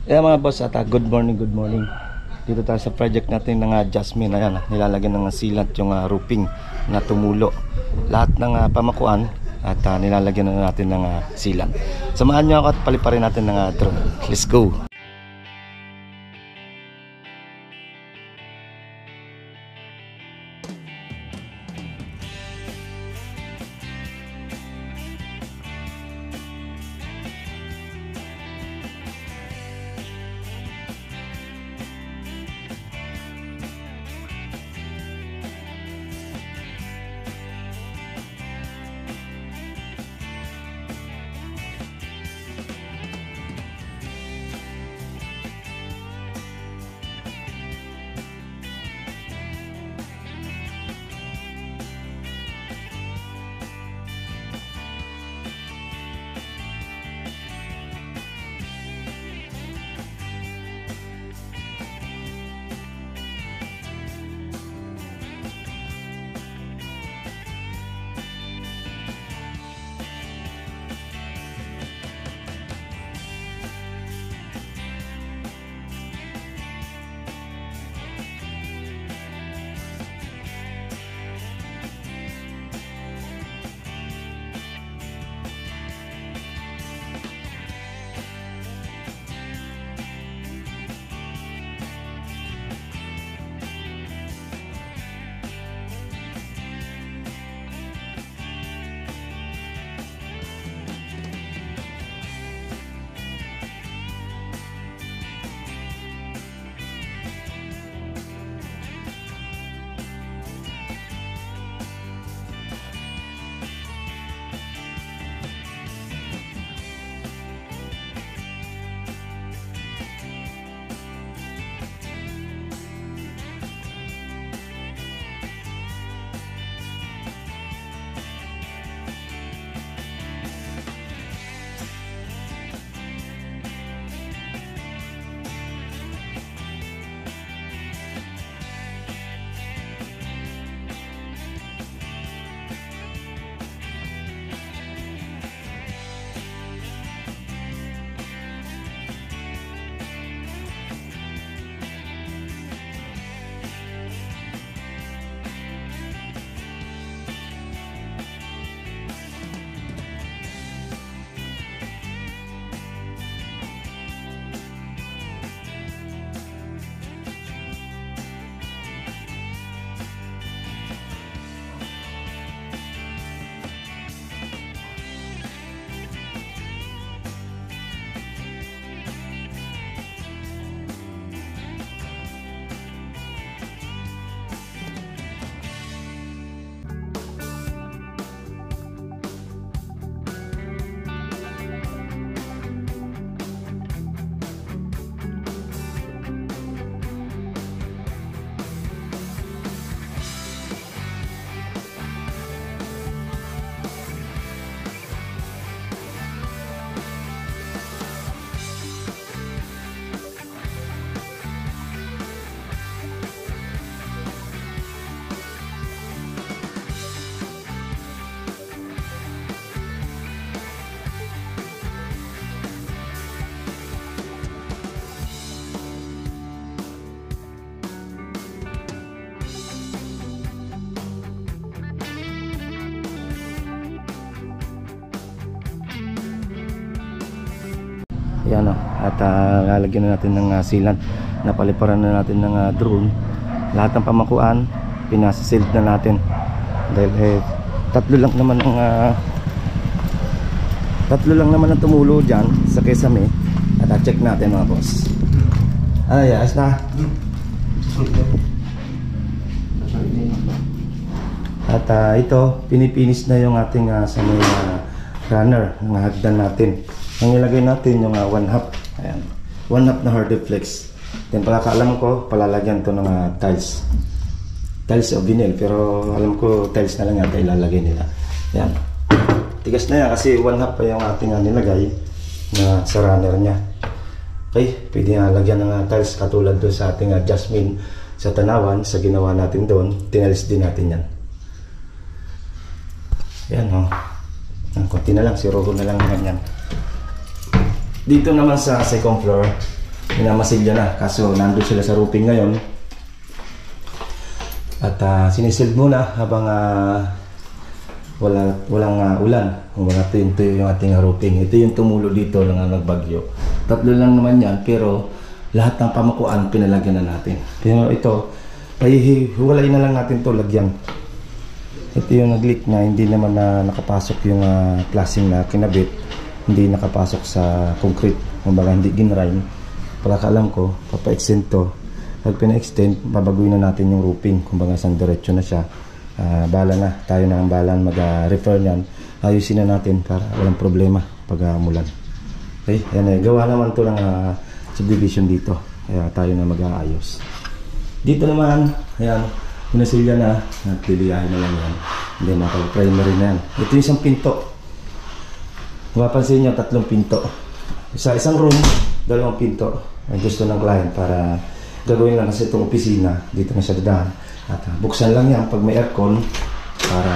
Yeah mga boss, at good morning, good morning. Dito tayo sa project natin ng Jasmine. Ayan, nilalagyan ng sealant yung roofing na tumulo. Lahat ng pamakuan at nilalagyan na natin ng sealant. Samahan nyo ako at paliparin natin ng drone. Let's go! Yan o, at lalagyan na natin ng sealant. Napaliparan na natin ng drone. Lahat ng pamakuan pinasild na natin dahil tatlo lang naman ang tumulo dyan sa Kesame. At check natin mga boss. Ayos na. At ito pinipinis na yung ating sa may runner ng hagdan natin. Ang ilagay natin yung 1/2. Ayan, 1/2 na Hardeflex. Then pagkakaalam ko, palalagyan to ng tiles o vinyl, pero alam ko tiles na lang yata ilalagay nila. Ayan, tigas na yan kasi 1/2 pa yung ating nilagay na sa runner nya. Okay, pwede nga lagyan ng tiles katulad doon sa ating Jasmine sa Tanawan, sa ginawa natin doon. Tinalis din natin yan. Ayan o, konti na lang, siruro na lang yan. Dito naman sa second floor, minamasilya na. Kaso nandun sila sa roofing ngayon. At sinisilid muna habang walang ulan. Mga ito yung ating roofing. Ito yung tumulo dito ng nagbagyo. Tatlo lang naman yan, pero lahat ng pamakuan pinalagyan na natin. Pero ito, hiwalay na lang natin to, lagyan. Ito yung nag-leak na hindi naman nakapasok yung flashing na kinabit. Hindi nakapasok sa concrete. Kumbaga hindi ginrime. Pagkakaalam ko, papa-extend to. Pag pina-extend, babaguhin na natin yung roofing. Kumbaga isang diretso na siya. Bala na. Tayo na ang balan mag-repair niyan. Ayusin na natin para walang problema pag umulan. Okay, yan gawa naman to ng subdivision dito. Kaya tayo na mag-aayos. Dito naman, ayan, pinasilya na. At liliyahin na lang yan. Hindi nakapag-primary na yan. Ito yung isang pinto. Mapapansin nyo, 3 pinto. Sa isang room, 2 pinto. Ang gusto ng client para gagawin lang kasi itong opisina dito na siya dadaan. At buksan lang yan pag may aircon para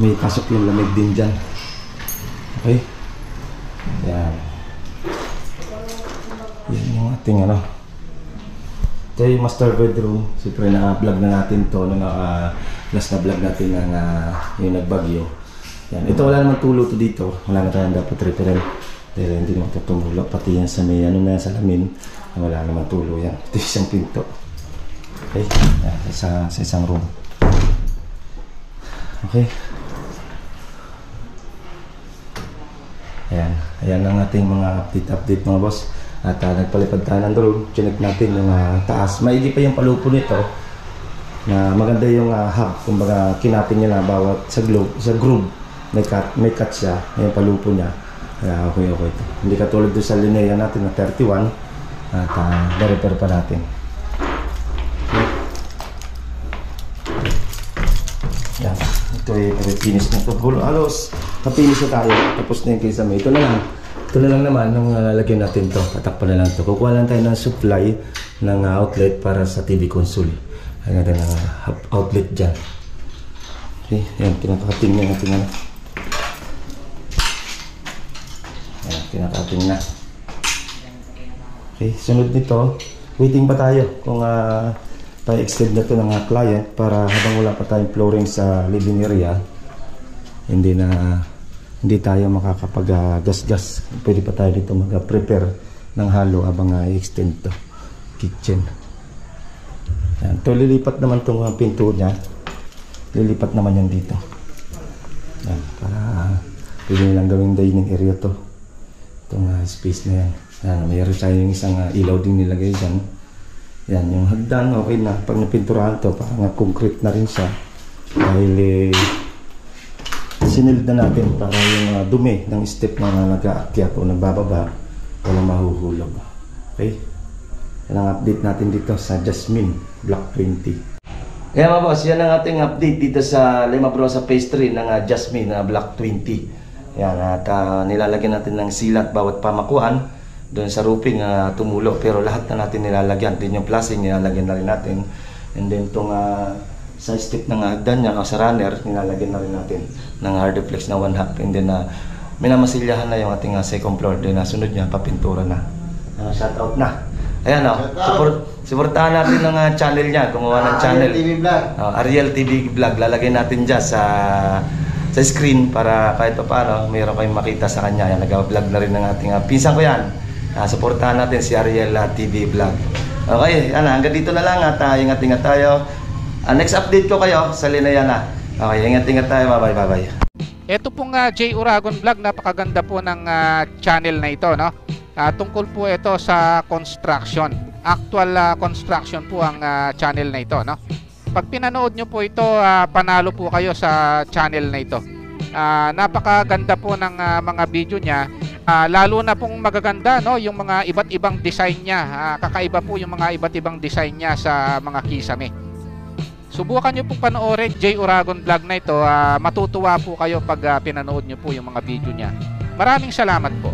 may pasok yung lamig din dyan. Okay? Yan. Yan yung ating ito yung master bedroom. Siyempre na-vlog na natin to last na vlog natin ng yung nagbagyo. Yan. Ito wala naman tulo to dito. Wala na tayong dapat repair. Dahil hindi naman ito tumulo. Pati yan sa may na salamin. Wala naman tulo yan. Ito yung isang pinto. Okay. Yan, sa isang room. Okay. Ayan. Ayan ang ating mga update mga boss. At nagpalipad tayo ng drone. Chinek natin yung taas. Maigi pa yung palupo nito. Na maganda yung hub. Kumbaga kinapin niya na bawat sa groove. May cut siya. Yung palupo niya. Kaya okay ito. Hindi katulad doon sa lineya natin na 31 at na-repair pa natin. Okay. Yan. Ito ay finish na ito. Halos na-finish na tayo. Tapos na yung kisame. Ito na lang naman nung lalagyan natin ito. Tatakpan na lang ito. Kukuha lang tayo ng supply ng outlet para sa TV console. Ay natin ng outlet dyan. Okay. Yan. Pinakakating na natin kinakating na. Okay, sunod nito, waiting pa tayo kung pa-extend na ito ng client para habang wala pa tayong flooring sa living area, hindi tayo makakapag-gas-gas. Pwede pa tayo dito mag-prepare ng halo habang i-extend to kitchen. Yan. Ito, lilipat naman itong pinto niya. Lilipat naman yan dito. Yan, para pwede nilang gawing dining area to. Itong space na yan. Yan, mayroon tayo yung isang ilaw din nilagay dyan. Yan, yung hagdan, okay na. Pag napinturahan to, parang concrete na rin siya. Dahil sinilid na natin para yung dumi ng step na nag-aakyat o nagbababa, walang mahuhulog. Okay? Yan ang update natin dito sa Jasmine Block 20. Kaya mga boss, yan ang ating update dito sa Lima Brosa Phase 3 ng Jasmine Block 20. Yan, at nilalagyan natin ng silat bawat pamakuan doon sa roofing tumulo, pero lahat na natin nilalagyan din yung flashing, nilalagyan na rin natin, and then itong sa step ng hagdan niya o sa runner, nilalagyan na rin natin ng hard flex na 1/2, and then minamasilyahan na yung ating second floor, then sunod niya papintura na. Shout out na. Ayan supportahan natin ng channel niya, gumawa ng channel Ariel TV Vlog. Ariel TV Vlog, lalagay natin dyan sa screen para kahit pa paano mayroon kayong makita sa kanya. Yan, nag-vlog na rin ng ating pinsan ko yan. Suportahan natin si Ariel TV Vlog. Okay, hanggang dito na lang at ingat-ingat tayo. Next update ko kayo sa Linea na. Okay, ingat-ingat tayo. Bye-bye. Ito pong J. Uragon Vlog, napakaganda po ng channel na ito, no? Tungkol po ito sa construction. Actual construction po ang channel na ito, no? Pag pinanood nyo po ito, panalo po kayo sa channel na ito. Napakaganda po ng mga video niya. Lalo na pong magaganda, no, yung mga iba't ibang design niya. Kakaiba po yung mga iba't ibang design niya sa mga kisame. Subukan nyo pong panoorin J. Uragon Vlog na ito. Matutuwa po kayo pag pinanood nyo po yung mga video niya. Maraming salamat po.